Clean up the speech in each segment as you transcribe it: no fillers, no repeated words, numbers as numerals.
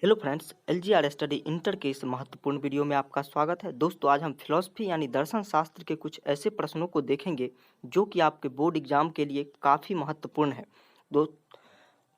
Hello friends, LGR study inter के इस महत्वपूर्ण वीडियो में आपका स्वागत है। दोस्तों, आज हम फिलॉसफी यानी दर्शन शास्त्र के कुछ ऐसे प्रश्नों को देखेंगे जो कि आपके बोर्ड एग्जाम के लिए काफ़ी महत्वपूर्ण है। दोस्त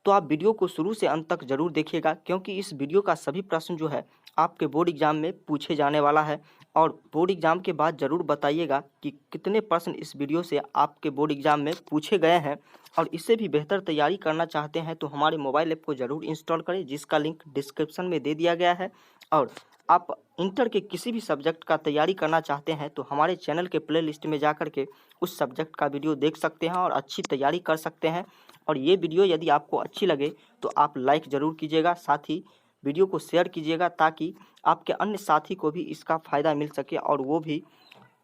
तो आप वीडियो को शुरू से अंत तक जरूर देखिएगा, क्योंकि इस वीडियो का सभी प्रश्न जो है आपके बोर्ड एग्जाम में पूछे जाने वाला है। और बोर्ड एग्जाम के बाद ज़रूर बताइएगा कि कितने प्रश्न इस वीडियो से आपके बोर्ड एग्जाम में पूछे गए हैं। और इससे भी बेहतर तैयारी करना चाहते हैं तो हमारे मोबाइल ऐप को ज़रूर इंस्टॉल करें, जिसका लिंक डिस्क्रिप्शन में दे दिया गया है। और आप इंटर के किसी भी सब्जेक्ट का तैयारी करना चाहते हैं तो हमारे चैनल के प्ले लिस्ट में जा कर के उस सब्जेक्ट का वीडियो देख सकते हैं और अच्छी तैयारी कर सकते हैं। और ये वीडियो यदि आपको अच्छी लगे तो आप लाइक ज़रूर कीजिएगा, साथ ही वीडियो को शेयर कीजिएगा ताकि आपके अन्य साथी को भी इसका फ़ायदा मिल सके और वो भी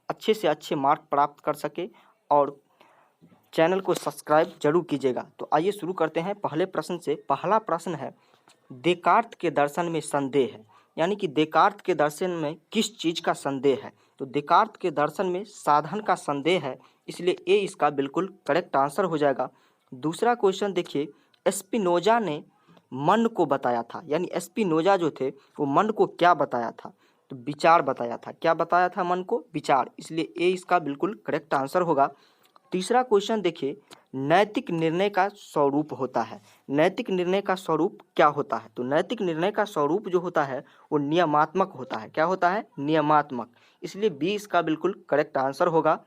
अच्छे से अच्छे मार्क प्राप्त कर सके। और चैनल को सब्सक्राइब जरूर कीजिएगा। तो आइए शुरू करते हैं पहले प्रश्न से। पहला प्रश्न है, देकार्त के दर्शन में संदेह है, यानी कि देकार्त के दर्शन में किस चीज़ का संदेह है। तो देकार्त के दर्शन में साधन का संदेह है, इसलिए ए इसका बिल्कुल करेक्ट आंसर हो जाएगा। दूसरा क्वेश्चन देखिए, स्पिनोजा ने मन को बताया था, यानी स्पिनोजा जो थे वो मन को क्या बताया था। तो विचार बताया था। क्या बताया था मन को? विचार, इसलिए ए इसका बिल्कुल करेक्ट आंसर होगा। तीसरा क्वेश्चन देखिए, नैतिक निर्णय का स्वरूप होता है। नैतिक निर्णय का स्वरूप क्या होता है? तो नैतिक निर्णय का स्वरूप जो होता है वो नियमात्मक होता है। क्या होता है? नियमात्मक, इसलिए बी इसका बिल्कुल करेक्ट आंसर होगा।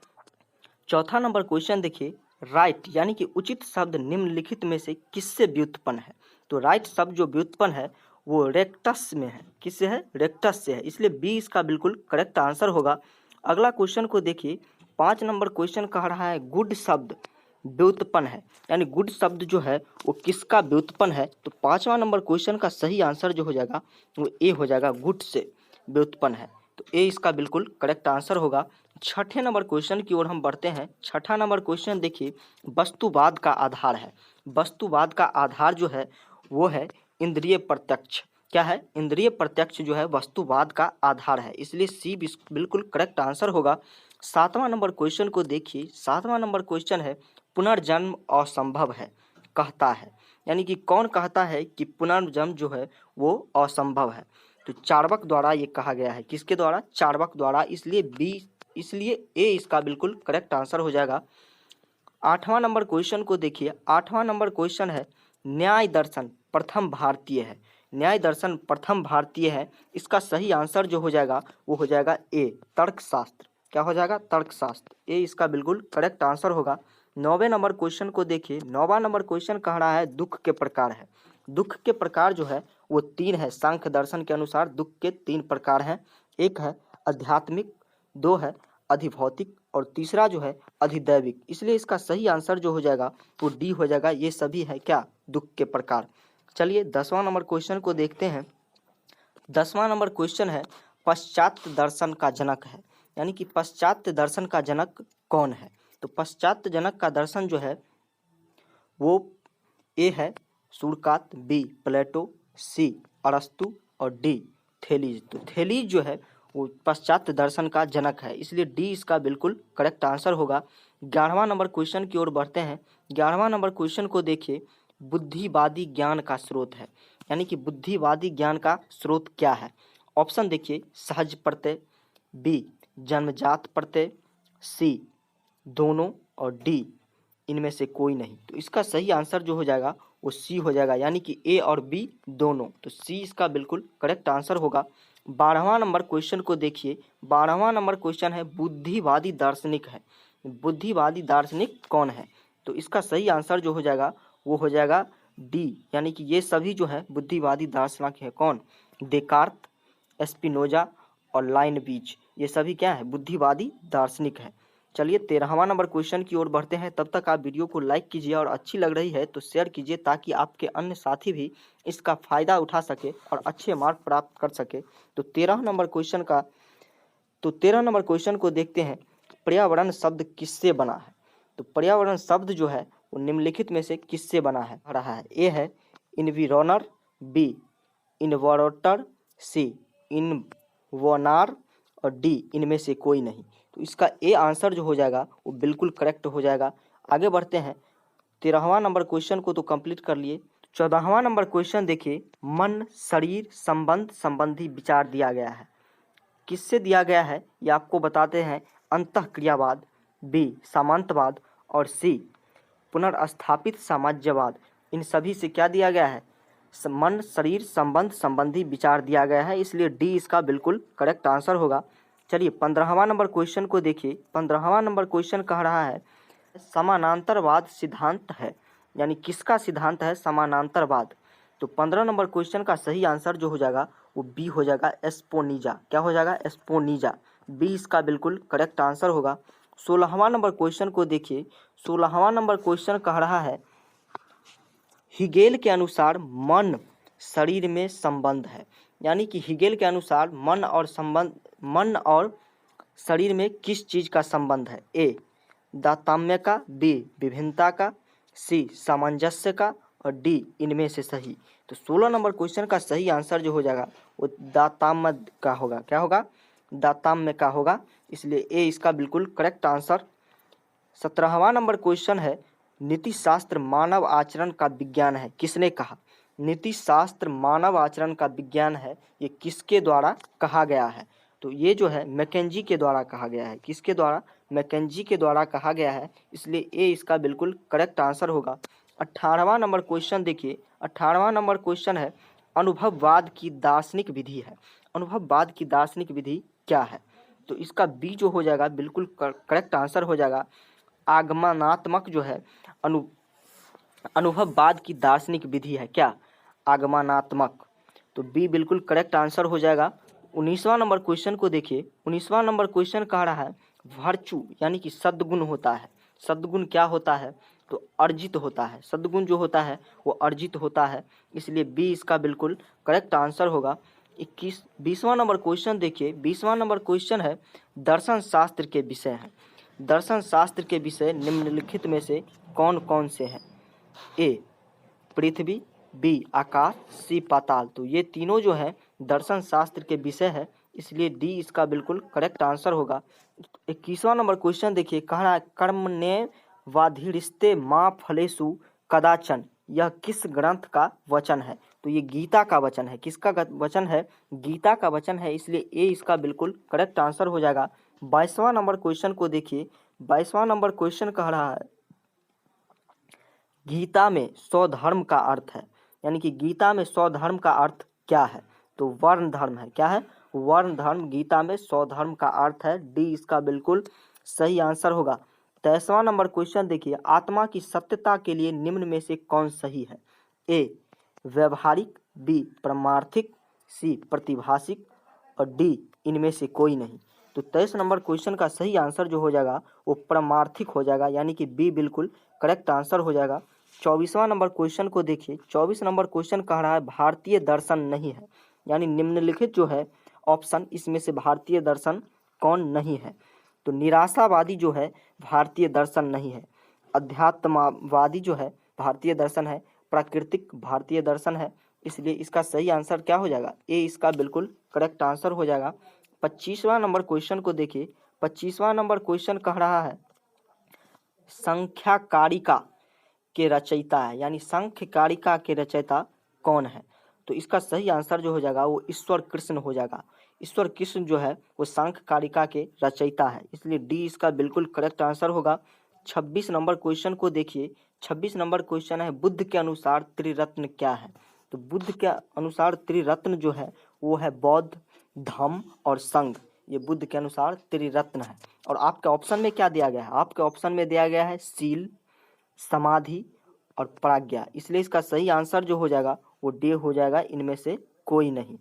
चौथा नंबर क्वेश्चन देखिए, राइट यानी कि उचित शब्द निम्नलिखित में से किससे व्युत्पन्न है। तो राइट शब्द जो व्युत्पन्न है वो रेक्टस में है। किससे है? रेक्टस से है, इसलिए बी इसका बिल्कुल करेक्ट आंसर होगा। अगला क्वेश्चन को देखिए, 5 नंबर क्वेश्चन कह रहा है गुड शब्द व्युत्पन्न है, यानी गुड शब्द जो है वो किसका व्युत्पन्न है। तो 5वां नंबर क्वेश्चन का सही आंसर जो हो जाएगा वो ए हो जाएगा, गुड से व्युत्पन्न है। तो ए इसका बिल्कुल करेक्ट आंसर होगा। छठे नंबर क्वेश्चन की ओर हम बढ़ते हैं। छठा नंबर क्वेश्चन देखिए, वस्तुवाद का आधार है। वस्तुवाद का आधार जो है वो है इंद्रिय प्रत्यक्ष। क्या है? इंद्रिय प्रत्यक्ष जो है वस्तुवाद का आधार है, इसलिए सी बिल्कुल करेक्ट आंसर होगा। 7वां नंबर क्वेश्चन को देखिए। 7वां नंबर क्वेश्चन है, पुनर्जन्म असंभव है कहता है, यानी कि कौन कहता है कि पुनर्जन्म जो है वो असंभव है। तो चार्वाक द्वारा ये कहा गया है। किसके द्वारा? चार्वाक द्वारा, इसलिए ए इसका बिल्कुल करेक्ट आंसर हो जाएगा। 8वां नंबर क्वेश्चन को देखिए। 8वां नंबर क्वेश्चन है, न्याय दर्शन प्रथम भारतीय है। न्याय दर्शन प्रथम भारतीय है, इसका सही आंसर जो हो जाएगा वो हो जाएगा ए, तर्कशास्त्र। क्या हो जाएगा? तर्कशास्त्र। ए इसका बिल्कुल करेक्ट आंसर होगा। 9वें नंबर क्वेश्चन को देखिए। 9वां नंबर क्वेश्चन कह रहा है दुख के प्रकार है। दुख के प्रकार जो है वो 3 है। सांख्य दर्शन के अनुसार दुख के 3 प्रकार हैं। एक है आध्यात्मिक, 2 है अधिभौतिक और तीसरा जो है अधिदैविक, इसलिए इसका सही आंसर जो हो जाएगा वो डी हो जाएगा। ये सभी है क्या? दुख के प्रकार। चलिए 10वां नंबर क्वेश्चन को देखते हैं। 10वां नंबर क्वेश्चन है, पाश्चात्य दर्शन का जनक है, यानी कि पाश्चात्य दर्शन का जनक कौन है। तो पाश्चात्य जनक का दर्शन जो है वो ए है सुरकात, बी प्लेटो, सी अरस्तु और डी थेलीज। तो थेलीज जो है वो पाश्चात्य दर्शन का जनक है, इसलिए डी इसका बिल्कुल करेक्ट आंसर होगा। 11वां नंबर क्वेश्चन की ओर बढ़ते हैं। 11वां नंबर क्वेश्चन को देखिए, बुद्धिवादी ज्ञान का स्रोत है, यानी कि बुद्धिवादी ज्ञान का स्रोत क्या है। ऑप्शन देखिए, सहज प्रत्यय, बी जन्मजात प्रत्यय, सी दोनों और डी इनमें से कोई नहीं। तो इसका सही आंसर जो हो जाएगा वो सी हो जाएगा, यानी कि ए और बी दोनों। तो सी इसका बिल्कुल करेक्ट आंसर होगा। 12वां नंबर क्वेश्चन को देखिए। 12वां नंबर क्वेश्चन है, बुद्धिवादी दार्शनिक है। बुद्धिवादी दार्शनिक कौन है? तो इसका सही आंसर जो हो जाएगा वो हो जाएगा डी, यानी कि ये सभी जो है बुद्धिवादी दार्शनिक है। कौन? देकार्त, स्पिनोजा और लाइनबीच, ये सभी क्या है? बुद्धिवादी दार्शनिक है। चलिए 13वां नंबर क्वेश्चन की ओर बढ़ते हैं। तब तक आप वीडियो को लाइक कीजिए और अच्छी लग रही है तो शेयर कीजिए, ताकि आपके अन्य साथी भी इसका फ़ायदा उठा सके और अच्छे मार्क प्राप्त कर सके। तो 13 नंबर क्वेश्चन को देखते हैं, पर्यावरण शब्द किससे बना है। तो पर्यावरण शब्द जो है वो निम्नलिखित में से किससे बना है रहा है। ए है इन्विरोनर, बी इन्वोटर, सी इन्वोनार और डी इनमें से कोई नहीं। तो इसका ए आंसर जो हो जाएगा वो बिल्कुल करेक्ट हो जाएगा। आगे बढ़ते हैं। 13वां नंबर क्वेश्चन को तो कंप्लीट कर लिए। 14वां नंबर क्वेश्चन देखिए, मन शरीर संबंध संबंधी विचार दिया गया है, किससे दिया गया है ये आपको बताते हैं। अंतःक्रियावाद, बी सामंतवाद और सी पुनर्स्थापित साम्राज्यवाद। इन सभी से क्या दिया गया है, मन शरीर संबंध संबंधी विचार दिया गया है, इसलिए डी इसका बिल्कुल करेक्ट आंसर होगा। चलिए 15वां नंबर क्वेश्चन को देखिए। 15वां नंबर क्वेश्चन कह रहा है समानांतरवाद सिद्धांत है, यानी किसका सिद्धांत है समानांतरवाद। तो 15 नंबर क्वेश्चन का सही आंसर जो हो जाएगा वो बी हो जाएगा, एस्पोनीजा। क्या हो जाएगा, एस्पोनीजा। बी इसका बिल्कुल करेक्ट आंसर होगा। 16वां नंबर क्वेश्चन को देखिए। 16वां नंबर क्वेश्चन कह रहा है हिगेल के अनुसार मन शरीर में संबंध है, यानी कि हिगेल के अनुसार मन और शरीर में किस चीज का संबंध है। ए दाताम्य का, बी विभिन्नता का, सी सामंजस्य का और डी इनमें से सही। तो 16 नंबर क्वेश्चन का सही आंसर जो हो जाएगा वो दाताम्य का होगा। क्या होगा, दाताम्य का होगा, इसलिए ए इसका बिल्कुल करेक्ट आंसर। 17वां नंबर क्वेश्चन है नीति शास्त्र मानव आचरण का विज्ञान है, किसने कहा। नीति शास्त्र मानव आचरण का विज्ञान है, ये किसके द्वारा कहा गया है। तो ये जो है मैकेंजी के द्वारा कहा गया है। किसके द्वारा, मैकेंजी के द्वारा कहा गया है, इसलिए ए इसका बिल्कुल करेक्ट आंसर होगा। 18वां नंबर क्वेश्चन देखिए। 18वां नंबर क्वेश्चन है अनुभववाद की दार्शनिक विधि है। अनुभववाद की दार्शनिक विधि क्या है, तो इसका बी जो हो जाएगा बिल्कुल करेक्ट आंसर हो जाएगा। आगमनात्मक जो है अनुभववाद की दार्शनिक विधि है, क्या, आगमनात्मक। तो बी बिल्कुल करेक्ट आंसर हो जाएगा। 19वां नंबर क्वेश्चन को देखिए। 19वां नंबर क्वेश्चन कह रहा है वर्चू यानी कि सद्गुण होता है। सद्गुण क्या होता है, तो अर्जित होता है। सद्गुण जो होता है वो अर्जित होता है, इसलिए बी इसका बिल्कुल करेक्ट आंसर होगा। 20वां नंबर क्वेश्चन देखिए। 20वां नंबर क्वेश्चन है दर्शन शास्त्र के विषय है। दर्शन शास्त्र के विषय निम्नलिखित में से कौन कौन से हैं। ए पृथ्वी, बी आकाश, सी पाताल। तो ये तीनों जो है दर्शन शास्त्र के विषय है, इसलिए डी इसका बिल्कुल करेक्ट आंसर होगा। 21वां नंबर क्वेश्चन देखिए, कह रहा है कर्मण्येवाधिरिष्टे मा फलेषु कदाचन, यह किस ग्रंथ का वचन है। तो ये गीता का वचन है। किसका वचन है, गीता का वचन है, इसलिए ए इसका बिल्कुल करेक्ट आंसर हो जाएगा। 22वां नंबर क्वेश्चन को देखिए। 22वां नंबर क्वेश्चन कह रहा है गीता में स्वधर्म का अर्थ है, यानी कि गीता में स्वधर्म का अर्थ क्या है, तो वर्ण धर्म है। क्या है, वर्ण धर्म। गीता में स्वधर्म का अर्थ है, डी इसका बिल्कुल सही आंसर होगा। 23वां नंबर क्वेश्चन देखिए, आत्मा की सत्यता के लिए निम्न में से कौन सही है। ए व्यवहारिक, बी परमार्थिक, सी प्रतिभाषिक और डी इनमें से कोई नहीं। तो 23 नंबर क्वेश्चन का सही आंसर जो हो जाएगा वो परमार्थिक हो जाएगा, यानी कि बी बिल्कुल करेक्ट आंसर हो जाएगा। 24वां नंबर क्वेश्चन को देखिए। 24 नंबर क्वेश्चन कह रहा है भारतीय दर्शन नहीं है, यानी निम्नलिखित जो है ऑप्शन इसमें से भारतीय दर्शन कौन नहीं है। तो निराशावादी जो है भारतीय दर्शन नहीं है, अध्यात्मवादी जो है भारतीय दर्शन है, प्राकृतिक भारतीय दर्शन है, इसलिए इसका सही आंसर क्या हो जाएगा, ए इसका बिल्कुल करेक्ट आंसर हो जाएगा। 25वां नंबर क्वेश्चन को देखिए। 25वां नंबर क्वेश्चन कह रहा है संख्याकारिका के रचयिता है, यानी संख्याकारिका के रचयिता कौन है। तो इसका सही आंसर जो हो जाएगा वो ईश्वर कृष्ण हो जाएगा। ईश्वर कृष्ण जो है वो सांख्यकारिका के रचयिता है, इसलिए डी इसका बिल्कुल करेक्ट आंसर होगा। 26 नंबर क्वेश्चन को देखिए। 26 नंबर क्वेश्चन है बुद्ध के अनुसार त्रिरत्न क्या है। तो बुद्ध के अनुसार त्रिरत्न जो है वो है बौद्ध, धम्म और संघ। ये बुद्ध के अनुसार त्रिरत्न है। और आपके ऑप्शन में क्या दिया गया है, आपके ऑप्शन में दिया गया है शील, समाधि और प्रज्ञा, इसलिए इसका सही आंसर जो हो जाएगा वो डी हो जाएगा, इनमें से कोई नहीं।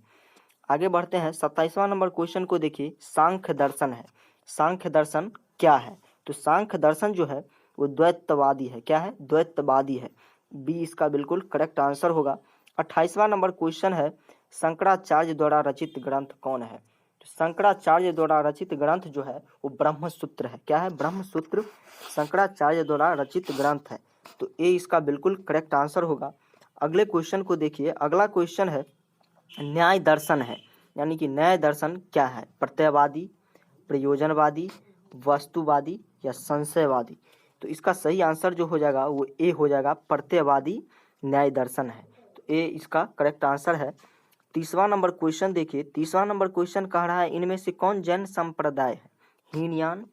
आगे बढ़ते हैं। 27वां नंबर क्वेश्चन को देखिए। सांख्य दर्शन है, सांख्य दर्शन क्या है। तो सांख्य दर्शन जो है वो द्वैतवादी है। क्या है, द्वैतवादी है, बी इसका बिल्कुल करेक्ट आंसर होगा। 28वां नंबर क्वेश्चन है शंकराचार्य द्वारा रचित ग्रंथ कौन है। तो शंकराचार्य द्वारा रचित ग्रंथ जो है वो ब्रह्मसूत्र है। क्या है, ब्रह्मसूत्र शंकराचार्य द्वारा रचित ग्रंथ है, तो ए इसका बिल्कुल करेक्ट आंसर होगा। अगले क्वेश्चन को देखिए। अगला क्वेश्चन है न्याय दर्शन है, यानी कि न्याय दर्शन क्या है, प्रत्ययवादी, प्रयोजनवादी, वस्तुवादी या संशयवादी। तो इसका सही आंसर जो हो जाएगा वो ए हो जाएगा, प्रत्ययवादी न्याय दर्शन है। तो ए इसका करेक्ट आंसर है। तीसरा नंबर क्वेश्चन देखिए, तीसरा नंबर क्वेश्चन कह रहा है इनमें से कौन जैन संप्रदाय है? हीनयान,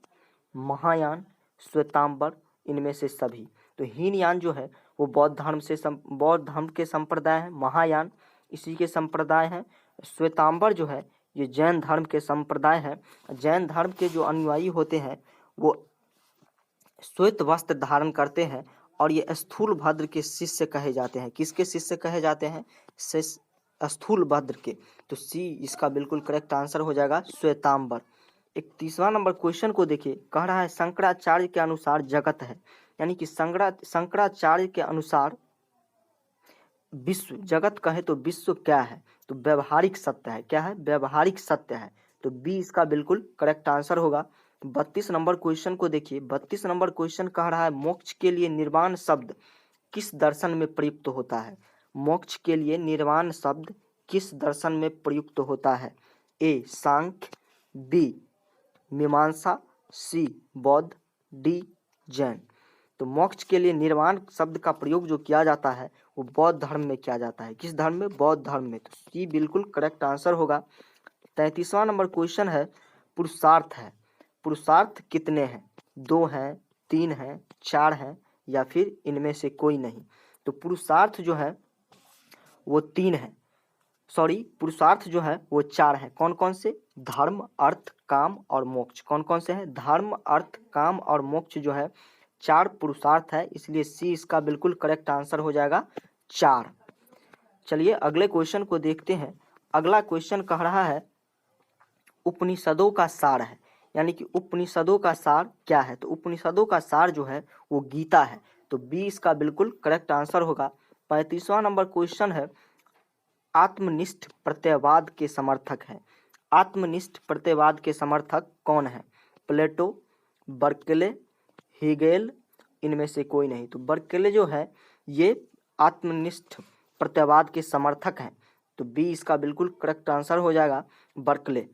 महायान, श्वेतांबर, इनमें से सभी। तो हीनयान जो है वो बौद्ध धर्म के संप्रदाय है। महायान इसी के संप्रदाय हैं। श्वेतांबर जो है ये जैन धर्म के संप्रदाय है। जैन धर्म के जो अनुयायी होते हैं वो श्वेत वस्त्र धारण करते हैं और ये स्थूल भद्र के शिष्य कहे जाते हैं। किसके शिष्य कहे जाते हैं? स्थूल भद्र के। तो सी इसका बिल्कुल करेक्ट आंसर हो जाएगा, श्वेतांबर। एक तीसरा नंबर क्वेश्चन को देखिए, कह रहा है शंकराचार्य के अनुसार जगत है, यानी कि शंकराचार्य के अनुसार विश्व, जगत कहे तो विश्व क्या है? तो व्यवहारिक सत्य है। क्या है? व्यवहारिक सत्य है। तो बी इसका बिल्कुल करेक्ट आंसर होगा। 32 नंबर क्वेश्चन को देखिए, 32 नंबर क्वेश्चन कह रहा है मोक्ष के लिए निर्वाण शब्द किस दर्शन में प्रयुक्त होता है? मोक्ष के लिए निर्वाण शब्द किस दर्शन में प्रयुक्त होता है? ए सांख्य, बी मीमांसा, सी बौद्ध, डी जैन। तो मोक्ष के लिए निर्वाण शब्द का प्रयोग जो किया जाता है वो बौद्ध धर्म में किया जाता है। किस धर्म में? बौद्ध धर्म में। तो सी बिल्कुल करेक्ट आंसर होगा। 33वां नंबर क्वेश्चन है पुरुषार्थ है, पुरुषार्थ कितने हैं? 2 हैं, 3 हैं, 4 हैं या फिर इनमें से कोई नहीं? तो पुरुषार्थ जो है वो 3 है, पुरुषार्थ जो है वो 4 है। कौन कौन से? धर्म, अर्थ, काम और मोक्ष। कौन कौन से हैं? धर्म, अर्थ, काम और मोक्ष जो है 4 पुरुषार्थ है, इसलिए सी इसका बिल्कुल करेक्ट आंसर हो जाएगा 4। चलिए अगले क्वेश्चन को देखते हैं। अगला क्वेश्चन कह रहा है उपनिषदों का सार है, यानी कि उपनिषदों का सार क्या है? तो उपनिषदों का सार जो है वो गीता है। तो बी इसका बिल्कुल करेक्ट आंसर होगा। 35वां नंबर क्वेश्चन है आत्मनिष्ठ प्रत्ययवाद के समर्थक है। आत्मनिष्ठ प्रत्ययवाद के समर्थक कौन है? प्लेटो, बर्कले, हेगेल, इनमें से कोई नहीं। तो बर्कले जो है ये आत्मनिष्ठ प्रत्ययवाद के समर्थक हैं। तो बी इसका बिल्कुल करेक्ट आंसर हो जाएगा, बर्कले।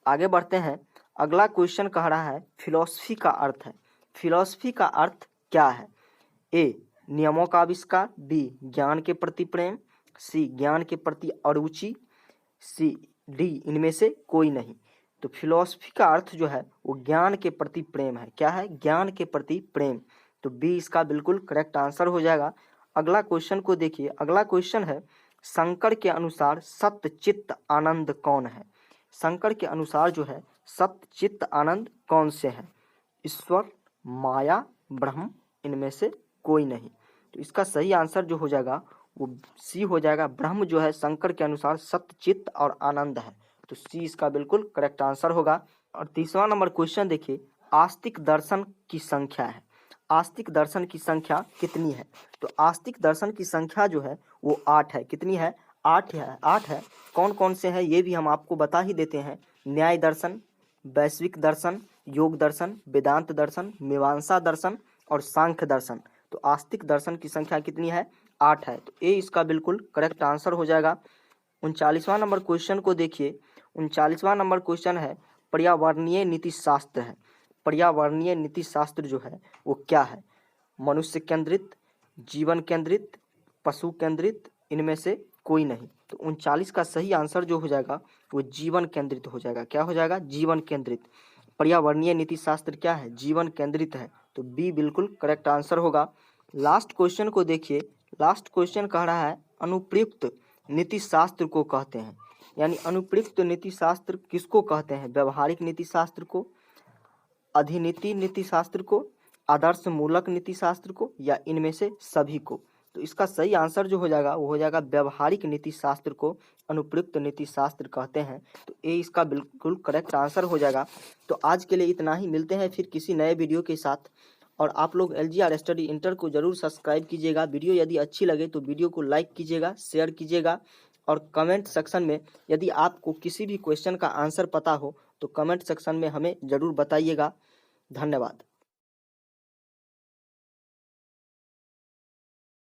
आगे बढ़ते हैं। अगला क्वेश्चन कह रहा है फिलॉसफी का अर्थ है। फिलॉसफी का अर्थ क्या है? ए नियमों का आविष्कार, बी ज्ञान के प्रति प्रेम, सी ज्ञान के प्रति अरुचि, सी डी इनमें से कोई नहीं। तो फिलॉसफी का अर्थ जो है वो ज्ञान के प्रति प्रेम है। क्या है? ज्ञान के प्रति प्रेम। तो बी इसका बिल्कुल करेक्ट आंसर हो जाएगा। अगला क्वेश्चन को देखिए। अगला क्वेश्चन है शंकर के अनुसार सत्य चित्त आनंद कौन है? शंकर के अनुसार जो है सत्य चित्त आनंद कौन से हैं? ईश्वर, माया, ब्रह्म, इनमें से कोई नहीं। तो इसका सही आंसर जो हो जाएगा वो सी हो जाएगा। ब्रह्म जो है शंकर के अनुसार सत्य चित्त और आनंद है। तो सी इसका बिल्कुल करेक्ट आंसर होगा। और तीसरा नंबर क्वेश्चन देखिए आस्तिक दर्शन की संख्या है। आस्तिक दर्शन की संख्या कितनी है? तो आस्तिक दर्शन की संख्या जो है वो 8 है। कितनी है? 8 है। 8 है। कौन कौन से हैं ये भी हम आपको बता ही देते हैं। न्याय दर्शन, वैश्विक दर्शन, योग दर्शन, वेदांत दर्शन, मीमांसा दर्शन और सांख्य दर्शन। तो आस्तिक दर्शन की संख्या कितनी है? 8 है। तो ए इसका बिल्कुल करेक्ट आंसर हो जाएगा। 39वां नंबर क्वेश्चन को देखिए। 39वां नंबर क्वेश्चन है पर्यावरणीय नीति शास्त्र है। पर्यावरणीय नीति शास्त्र जो है वो क्या है? मनुष्य केंद्रित, जीवन केंद्रित, पशु केंद्रित, इनमें से कोई नहीं। तो 39 का सही आंसर जो हो जाएगा वो जीवन केंद्रित हो जाएगा। क्या हो जाएगा? जीवन केंद्रित। पर्यावरणीय नीति शास्त्र क्या है? जीवन केंद्रित है। तो बी बिल्कुल करेक्ट आंसर होगा। लास्ट क्वेश्चन को देखिए। लास्ट क्वेश्चन कह रहा है अनुप्रयुक्त नीति शास्त्र को कहते हैं, यानी अनुप्रयुक्त नीति शास्त्र किसको कहते हैं? व्यवहारिक नीति शास्त्र को, अधिनीति नीति शास्त्र को, आदर्श मूलक नीति शास्त्र को, या इनमें से सभी को? तो इसका सही आंसर जो हो जाएगा वो हो जाएगा व्यवहारिक नीति शास्त्र को अनुप्रयुक्त नीति शास्त्र कहते हैं। तो ए इसका बिल्कुल करेक्ट आंसर हो जाएगा। तो आज के लिए इतना ही। मिलते हैं फिर किसी नए वीडियो के साथ। और आप लोग LGR स्टडी इंटर को जरूर सब्सक्राइब कीजिएगा। वीडियो यदि अच्छी लगे तो वीडियो को लाइक कीजिएगा, शेयर कीजिएगा और कमेंट सेक्शन में यदि आपको किसी भी क्वेश्चन का आंसर पता हो तो कमेंट सेक्शन में हमें ज़रूर बताइएगा। धन्यवाद।